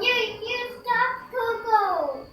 You stop Google.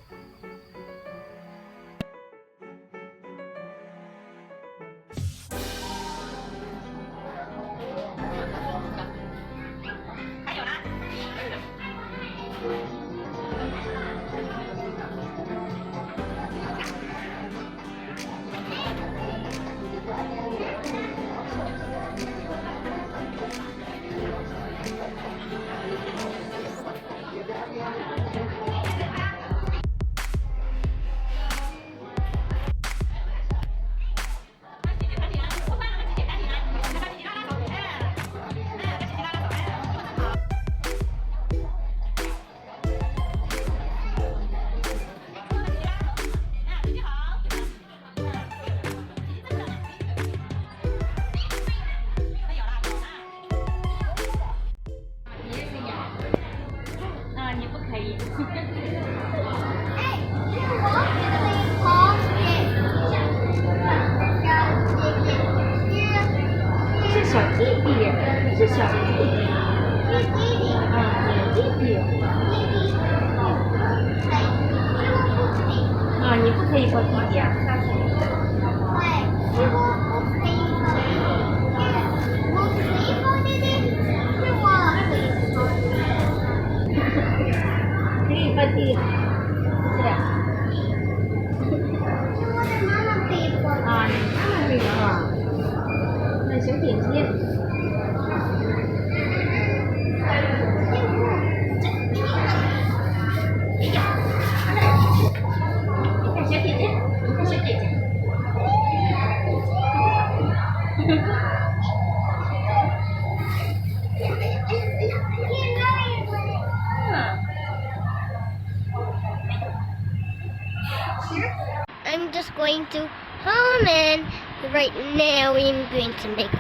I'm just going to home, and right now I'm going to make a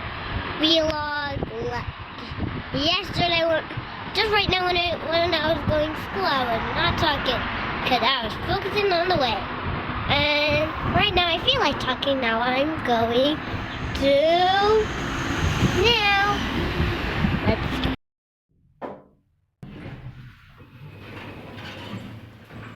vlog. Yesterday, just right now when I was going to school, I was not talking because I was focusing on the way. And right now I feel like talking. Now I'm going to